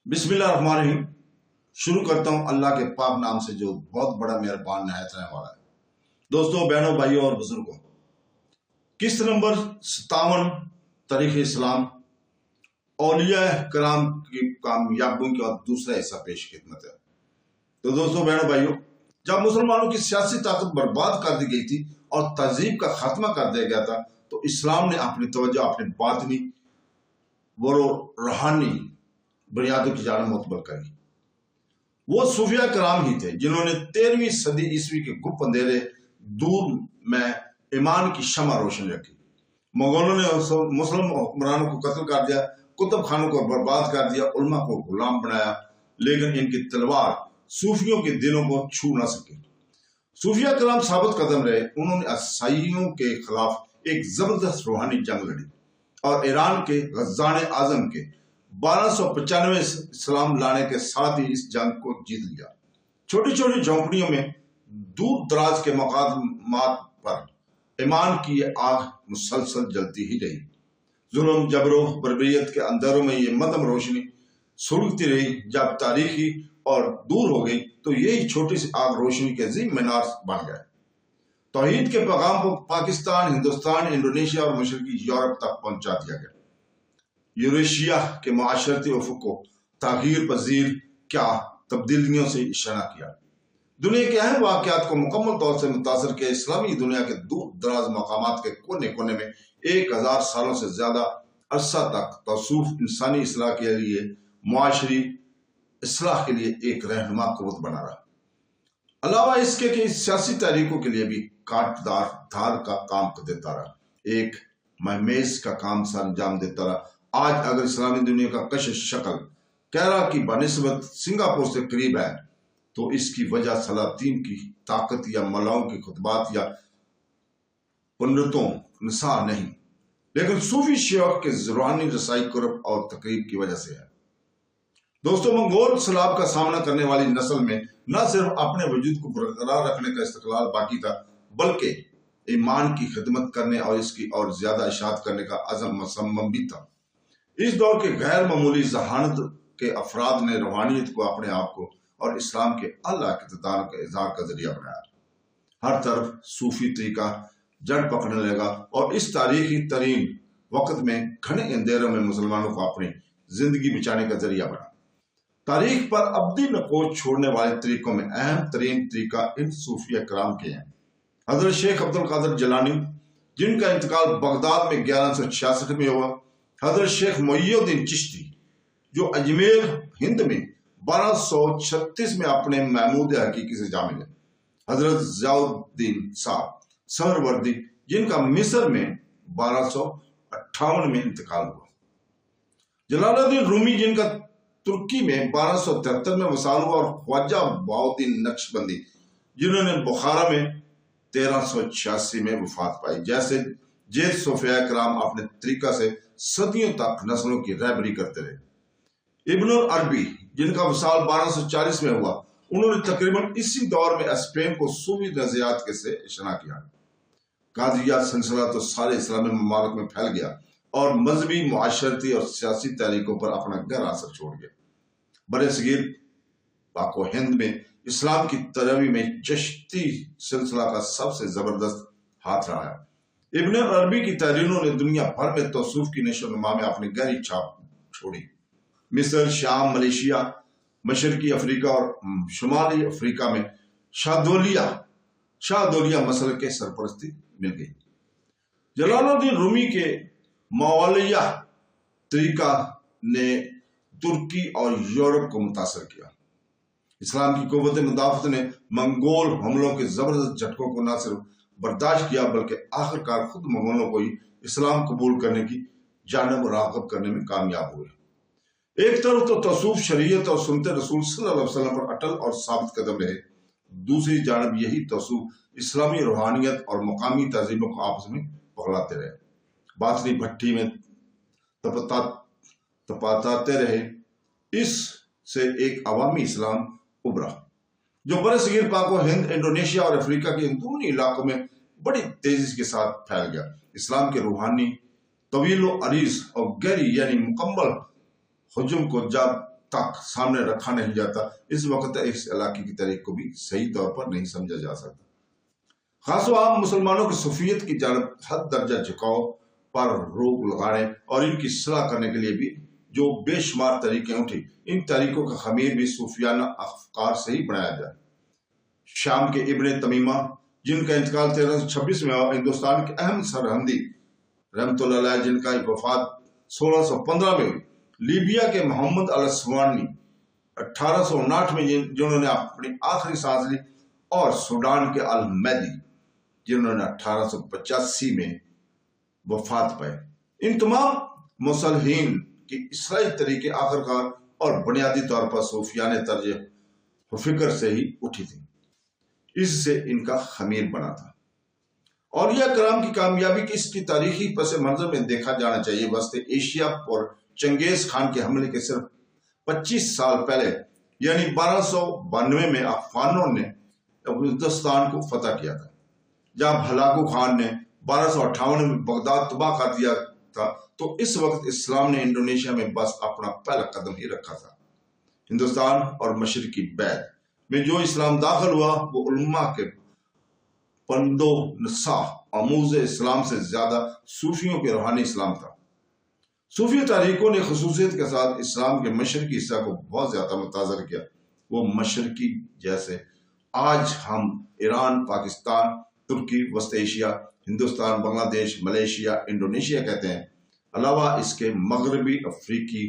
बिस्मिल्लाहिर्रहमानिर्रहीम। शुरू करता हूँ अल्लाह के पाक नाम से जो बहुत बड़ा मेहरबान नहायत रहने वाला है। दोस्तों, बहनों, भाइयों और बुजुर्गों, किस्त नंबर 57 तारीख इस्लाम औलिया कराम की कामयाबियों का दूसरा हिस्सा पेश खिदमत है। तो दोस्तों, बहनों, भाइयों, जब मुसलमानों की सियासी ताकत बर्बाद कर दी गई थी और तहजीब का खात्मा कर दिया गया था, तो इस्लाम ने अपनी तवज्जो अपने बातनी व रूहानी बुनियादों की जान मोतबर करी। वो सूफिया कराम ही थे जिन्होंने 13वीं सदी ईस्वी के गुप्त अंधेरे दूर में ईमान की शमा रोशन रखी। मुगलों ने मुस्लिम हुक्मरानों को कत्ल कर दिया, कुतुब खानों को बर्बाद कर दिया, उलमा को गुलाम बनाया, लेकिन इनकी तलवार सूफियों के दिलों को छू न सकी। सूफिया कराम साबित कदम रहे। उन्होंने ईसाइयों के खिलाफ एक जबरदस्त रूहानी जंग लड़ी और ईरान के गज्जान आजम के 1295 इस्लाम लाने के साथ ही इस जंग को जीत लिया। छोटी छोटी झोंपड़ियों में दूर दराज के मकामात पर ईमान की ये आग मुसलसल जलती ही रही। जुल्म जबरो बर्बरियत के अंधेरों में ये मध्यम रोशनी सुलगती रही। जब तारीखी और दूर हो गई तो यही छोटी सी आग रोशनी के अजीम मीनार बन गए। तौहीद के पैगाम को पाकिस्तान, हिंदुस्तान, इंडोनेशिया और मशरकी यूरोप तक पहुंचा दिया गया। यूरेशिया के माशरती उफुक को तागीर पजीर क्या तब्दीलियों से इशारा किया। दुनिया के अहम वाक़यात को मुकम्मल तौर से मुतासर किया। इस्लामी दुनिया के दूर दराज मकामात के कोने कोने में 1000 सालों से ज्यादा अरसा तक तौसूफ इंसानी इसलाह के लिए, मुआशरी इसलाह के लिए एक रहनुमा कुव्वत बना रहा। अलावा इसके कि सियासी तहरीकों के लिए भी काटदार धार का काम देता रहा, एक महमेज का काम सर अंजाम देता रहा। आज अगर इस्लामी दुनिया का कशिश शक्ल कैरा की बनिस्बत सिंगापुर से करीब है, तो इसकी वजह सलातीन की ताकत या मलाओं की खुतबात या पंडितों निसार नहीं, लेकिन सूफी शौक के रूहानी रसाई कुर्ब और तकरीब की वजह से है। दोस्तों, मंगोल सलाब का सामना करने वाली नस्ल में न सिर्फ अपने वजूद को बरकरार रखने का इस्तक़लाल बाकी था, बल्कि ईमान की खिदमत करने और इसकी और ज्यादा इशाअत करने का अज़म मुसम्मम भी था। इस दौर के गैर मामूली जहानत के अफराद ने रूहानियत को अपने आप को और इस्लाम के अल्लाह के इक़्तिदार का इज़हार का जरिया बनाया। हर तरफ सूफी तरीका जड़ पकड़ने लगा और इस तारीखी तरीन वक्त में घने अंधेरों में मुसलमानों को अपनी जिंदगी बचाने का जरिया बना। तारीख पर अब्दी नकोश छोड़ने वाले तरीकों में अहम तरीन तरीका इन सूफिया कराम के हैं। हजरत शेख अब्दुल कादिर जिलानी, जिनका इंतकाल बगदाद में 1166 में हुआ। हजरत शेख मोइनुद्दीन चिश्ती, जो अजमेर हिंद में 1236 में अपने महमूद हकीकी से जा मिले। हजरत ज़ियाउद्दीन साहब सहरवर्दी, जिनका मिस्र में 1258 में इंतकाल हुआ। जलालुद्दीन रूमी, जिनका तुर्की में 1273 में वसाल हुआ, और ख्वाजा बहाउद्दीन नक्शबंदी, जिन्होंने बुखारा में 1386 में वफात पाई। जैसे जेद सूफिया कराम अपने तरीका से सदियों तक नस्लों की रहबरी करते रहे। इब्नुल अरबी, जिनका वसाल 1240 में हुआ, उन्होंने तकरीबन इसी दौर में स्पेन को सूफी नज़रियात के से इशरा किया। कादिरिया सिलसिला तो सारे इस्लामी ममालिक में फैल गया और मजहबी, मुआशरती और सियासी तहरीकों पर अपना गहरा असर छोड़ गया। बड़े सगीर पाक व हिंद में इस्लाम की तरवी में चिश्ती सिलसिला का सबसे जबरदस्त हाथ रहा है। इब्न अरबी की तहरीरों ने दुनिया भर में तौसूफ की नशो नुमा में अपनी गहरी छाप छोड़ी। मिस्र, शाम, मलेशिया, मशरकी अफ्रीका और शुमाली अफ्रीका में शाहदोलिया मसल के सरपरस्ती मिल गई। जलालुद्दीन रूमी के मौलिया तरीका ने तुर्की और यूरोप को मुतासर किया। इस्लाम की कुव्वत मुदाफ़त ने मंगोल हमलों के जबरदस्त झटकों को न सिर्फ बर्दाश्त किया, बल्कि आखिरकार खुद मंगोलों को ही इस्लाम कबूल करने की जानब राग़ब करने में कामयाब हुए। एक तरफ तो तौसूफ शरीयत और सुन्नत रसूल सल्लल्लाहु अलैहि वसल्लम पर अटल और साबित कदम रहे, दूसरी जानब यही तौसूफ इस्लामी रूहानियत और मकामी तहजीबों को आपस में पगलाते रहे, बातनी भट्टी में तपाते रहे। इससे एक अवामी इस्लाम उभरा जो बरसगीर पाक व हिंद, इंडोनेशिया और अफ्रीका के अंदरूनी इलाकों में बड़ी तेजी के साथ फैल गया। इस्लाम के रूहानी तवील अरीज और गहरी यानी मुकम्मल हुजूम को जब تک سامنے رکھا نہیں جاتا، اس وقت اس علاقے کی تاریخ کو بھی صحیح طور پر نہیں سمجھا جا سکتا۔ خاص و عام مسلمانوں کی صوفیت کی جانب حد درجہ جھکاؤ پر روک لگانے اور ان کی اصلاح کرنے کے لیے بھی جو بے شمار طریقیں اٹھی، ان طریقوں کا خمیر بھی صوفیانہ افکار سے ہی بنایا جائے۔ شام کے ابن تمیمہ، جن کا انتقال 1326 میں ہوا، ہندوستان کے اہم سرہندی رحمت اللہ علیہ، جن کا وفات 1615 میں ہوئی، لیبیا کے محمد الاسوانی 1859 میں جنہوں نے اپنی آخری سانس لی، اور سوڈان کے المہدی جنہوں نے 1885 میں وفات پائی۔ ان تمام مصلحین کی اصلاحی طریقے آخرکار اور بنیادی طور پر صوفیانہ طرز فکر سے ہی اٹھی تھی، اس سے ان کا خمیر بنا تھا۔ اولیاء کرام کی کامیابی کی اس کی تاریخی پس منظر میں دیکھا جانا چاہیے۔ وسط ایشیا پر چنگیز خان کے حملے کے صرف 25 سال پہلے یعنی 1292 میں افغانوں نے ہندوستان کو فتح کیا تھا۔ جب ہلاکو خان نے 1258 میں بغداد تباہ کر دیا تھا تو اس وقت اسلام نے انڈونیشیا میں بس اپنا پہلا قدم ہی رکھا تھا۔ ہندوستان اور مشرقی بیت میں جو اسلام داخل ہوا وہ علماء کے پندو نصاح آموز اسلام سے زیادہ صوفیوں کے روحانی اسلام تھا۔ صوفی تاریخوں نے خصوصیت کے ساتھ اسلام کے مشرقی حصہ کو بہت زیادہ متاثر کیا۔ وہ مشرقی جیسے آج ہم ایران، پاکستان، ترکی، وسط ایشیا، ہندوستان، بنگلہ دیش، ملیشیا، انڈونیشیا کہتے ہیں، علاوہ اس کے مغربی افریقی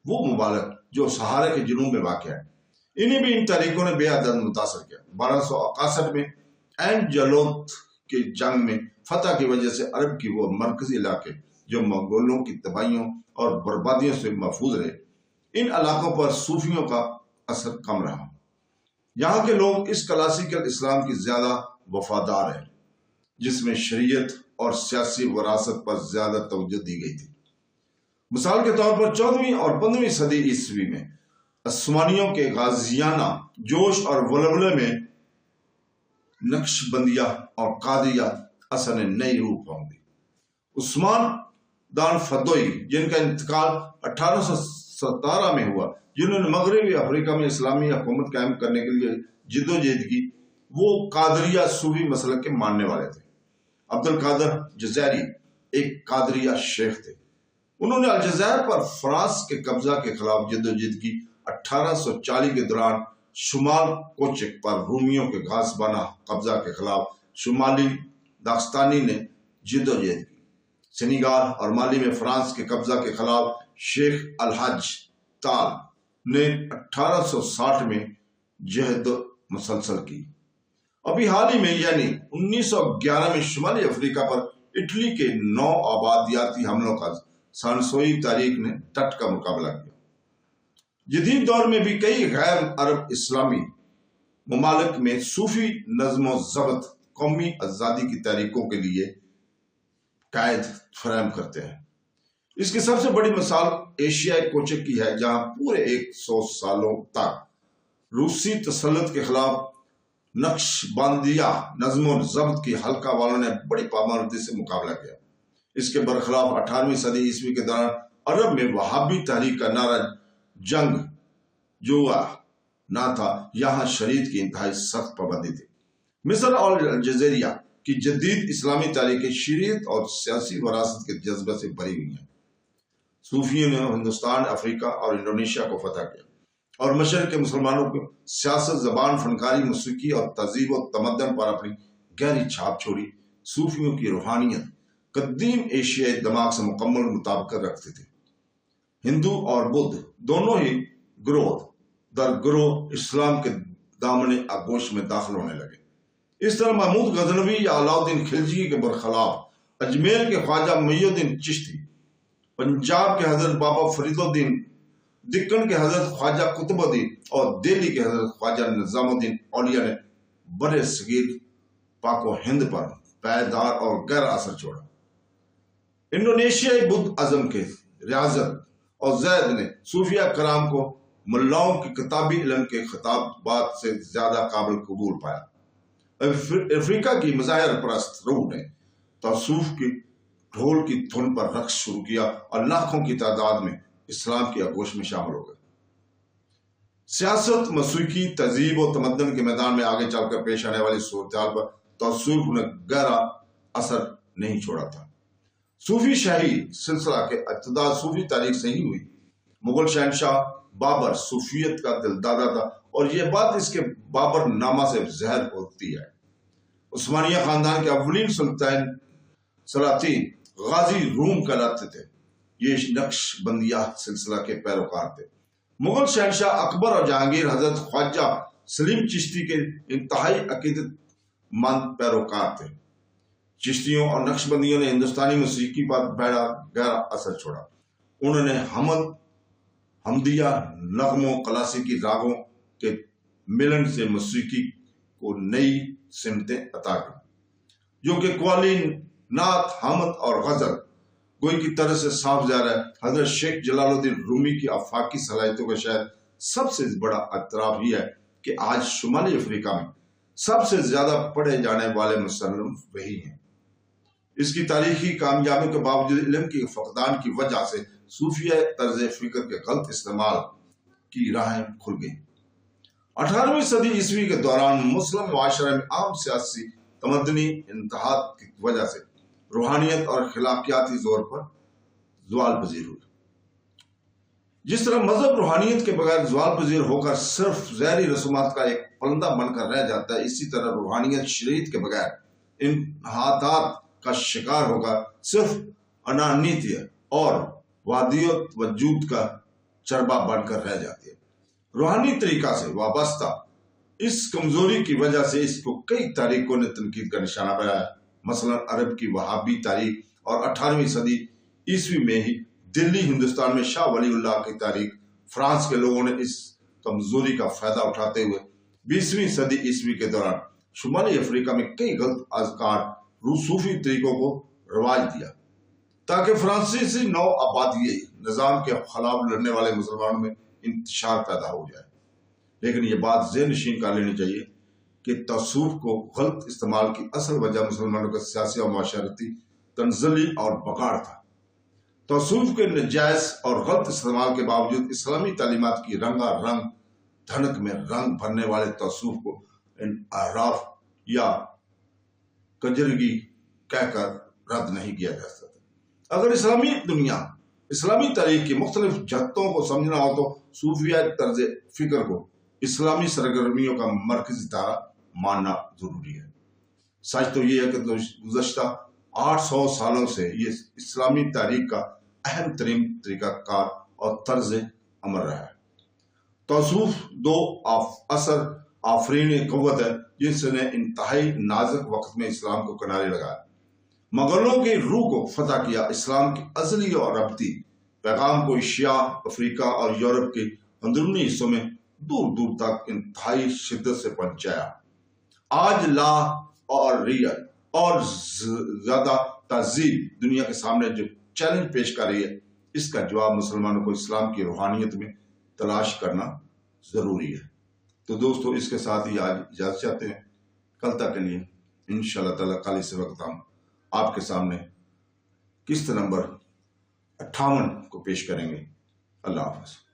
وہ ممالک جو صحارا کے جنوب میں واقع ہیں، انہیں بھی ان تاریخوں نے بے حد متاثر کیا۔ 1261 میں این جالوت کی جنگ میں فتح کی وجہ سے عرب کی وہ مرکزی علاقے جو منگولوں کی تباہیوں اور بربادیوں سے محفوظ رہے، ان علاقوں پر صوفیوں کا اثر کم رہا۔ یہاں کے لوگ اس کلاسیکل اسلام کی زیادہ وفادار ہیں جس میں شریعت اور سیاسی وراثت پر زیادہ توجہ دی گئی تھی۔ مثال کے طور پر 14ویں اور 15ویں صدی عیسوی میں عثمانیوں کے غازیانہ جوش اور ولولے میں نقش بندیہ اور قادریہ اثر نے نئی روح پاؤں گی۔ عثمان دان فدوئی، جن کا انتقال 1817 میں ہوا، جنہوں نے مغربی افریقہ میں اسلامی حکومت قائم کرنے کے لیے جدوجہد کی، وہ قادریہ صوفی مسلک کے ماننے والے تھے۔ عبد القادر جزائری ایک قادریہ شیخ تھے۔ انہوں نے الجزائر پر فرانس کے قبضہ کے خلاف جدوجہد کی۔ 1840 کے دوران شمال کوچک پر رومیوں کے غاصبانہ قبضہ کے خلاف شمالی داغستانی نے جدوجہد کی۔ سینیگال اور مالی میں فرانس کے قبضہ کے خلاف شیخ الحج تال نے 1860 میں جہد مسلسل کی۔ ابھی حال ہی میں یعنی 1911 میں شمالی افریقہ پر اٹلی کے 9 آبادیاتی حملوں کا سائنسوئی تاریخ نے ڈٹ کا مقابلہ کیا۔ جدید دور میں بھی کئی غیر عرب اسلامی ممالک میں صوفی نظم و ضبط قومی آزادی کی تحریکوں کے لیے قائد فراہم کرتے ہیں۔ اس کی سب سے بڑی مثال ایشیائی کوچک کی ہے، جہاں پورے 100 سالوں تک روسی تسلط کے خلاف نقش بندیہ نظم و ضبط کی حلقہ والوں نے بڑی پابندی سے مقابلہ کیا۔ اس کے برخلاف 18ویں صدی عیسوی کے دوران عرب میں وہابی تحریک کا نعرہ جنگ جو نہ تھا، یہاں شریعت کی انتہائی سخت پابندی تھی۔ مصر اور الجزیرہ کی جدید اسلامی تاریخیں شریعت اور سیاسی وراثت کے جذبے سے بھری ہوئی ہیں۔ صوفیوں نے ہندوستان، افریقہ اور انڈونیشیا کو فتح کیا اور مشرق کے مسلمانوں کو سیاست، زبان، فنکاری، موسیقی اور تہذیب و تمدن پر اپنی گہری چھاپ چھوڑی۔ صوفیوں کی روحانیت قدیم ایشیائی دماغ سے مکمل مطابقت رکھتی تھی۔ ہندو اور بدھ دونوں ہی گروہ در گروہ اسلام کے دامن آغوش میں داخل ہونے لگے۔ اس طرح محمود غزنوی یا علاؤدین خلجی کے برخلاف اجمیر کے خواجہ محی الدین چشتی، پنجاب کے حضرت بابا فرید الدین، دکن کے حضرت خواجہ قطب الدین اور دہلی کے حضرت خواجہ نظام الدین اولیاء نے برِ صغیر پاک و ہند پر پائیدار اور گہرا اثر چھوڑا۔ انڈونیشیائی بدھ ازم کے ریاضت اور زید نے صوفیہ کرام کو ملاؤں کی کتابی علم کے خطابات سے زیادہ قابل قبول پایا۔ افریقہ کی مظاہر پرست روح نے تصوف کی ڈھول کی دھن پر رقص شروع کیا اور لاکھوں کی تعداد میں اسلام کی آغوش میں شامل ہو گئے۔ सियासत, मौसीकी, तहजीब और तमद्दन के मैदान में आगे चलकर पेश आने वाली सूरत पर तसव्वुफ ने गहरा असर नहीं छोड़ा था। सूफी शाही सिलसिला के इब्तिदा सूफी तारीख से ही हुई। मुगल शहनशाह बाबर सूफियत का दिलदादा था और यह बात इसके बाबर नामा से ज़ाहिर होती है। उस्मानिया खानदान के अव्वलीन सलातीन गाजी रूम कहलाते थे। ये नक्शबंदिया सिलसिला के पैरोकार थे। मुगल शहनशाह अकबर और जहांगीर हजरत ख्वाजा सलीम चिश्ती के इंतहाई अकीदतमंद पैरोकार थे। चिश्तियों और नक्शबंदियों ने हिंदुस्तानी मौसीकी पर गहरा असर छोड़ा। उन्होंने हमदिया, नगमों, क्लासिकी रागों के मिलन से मौसीकी को नई सिमतें अता की, जो कि कव्वाली, नात, हमद और गजल गोई की तरह से साफ जा रहा है। हजरत शेख जलालुद्दीन रूमी की आफाकी सलाहियतों का शायद सबसे बड़ा एतराफ यह है कि आज शुमाली अफ्रीका में सबसे ज्यादा पढ़े जाने वाले मुसन्निफ वही हैं। इसकी तारीखी कामयाबी के बावजूद इल्म के फकदान की वजह से सूफिया तर्ज फिक्र के गलत इस्तेमाल की राहें खुल गई। 18वीं सदी ईस्वी के दौरान मुस्लिम माशरे में आम सियासी तमद्दनी इंतहाद की वजह से रूहानियत और खिलाफियाती जोर पर ज़वाल पजीर हुई। जिस तरह मजहब रूहानियत के बगैर ज़वाल पजीर होकर सिर्फ ज़हरी रसूमात का एक पलंदा बनकर रह जाता है, इसी तरह रूहानियत शरीयत के बगैर इंतहादात का शिकार होकर सिर्फ अनानीत और वादियत वजूद का चरबा बनकर रह जाती है। रूहानी तरीका से वाबस्ता इस कमजोरी की वजह से इसको कई तारीखों ने तनकीद का निशाना बनाया। मसलन अरब की वहाबी तारीख और 18वीं सदी ईस्वी में ही दिल्ली हिंदुस्तान में शाह वलीउल्लाह की तारीख, फ्रांस के लोगों ने इस कमजोरी का फायदा उठाते हुए 20वीं सदी ईस्वी के दौरान शुमाली अफ्रीका में कई गलत अज़कार सूफी तरीकों को रवाज दिया ताकि फ्रांसीसी नौ आबादी निज़ाम के खिलाफ लड़ने वाले मुसलमानों में इंतशार पैदा हो जाए। लेकिन ये बात ज़हन नशीन कर लेनी चाहिए कि तसव्वुफ को गलत इस्तेमाल की असल वजह मुसलमानों का सियासी और माशरती तंज़ली और बगाड़ था। तसव्वुफ के नजायज़ और गलत इस्तेमाल के बावजूद इस्लामी तालीमात की रंगारंग धनक में रंग भरने वाले तसव्वुफ को आराफ या कंजरगी कहकर रद्द नहीं किया जा सकता। अगर इस्लामी दुनिया, इस्लामी तारीख की मुख्तलिफ जहतों को समझना हो तो सूफिया तर्ज फिक्र को इस्लामी सरगर्मियों का मरकजी धारा मानना जरूरी है। सच तो ये है कि गुज़श्ता 800 सालों से ये इस्लामी तारीख का अहम तरीन तरीकाकार और तर्ज अमल रहा है। तसव्वुफ दो असर आफरीन क़ुव्वत है जिसने इंतहाई नाजुक वक्त में इस्लाम को किनारे लगाया, मुगलों की रूह को फतह किया, इस्लाम की असली और रब्ती पैगाम को एशिया, अफ्रीका और यूरोप के अंदरूनी हिस्सों में दूर दूर तक इंतहाई शिद्दत से पहुंचाया। आज ला और रियल और ज्यादा तहजीब दुनिया के सामने जो चैलेंज पेश कर रही है, इसका जवाब मुसलमानों को इस्लाम की रूहानियत में तलाश करना जरूरी है। तो दोस्तों, इसके साथ ही आज इजाजत चाहते हैं। कल तक के लिए इंशाअल्लाह ताला कल इस वक्त हम आपके सामने किस्त नंबर 58 को पेश करेंगे। अल्लाह हाफ़िज़।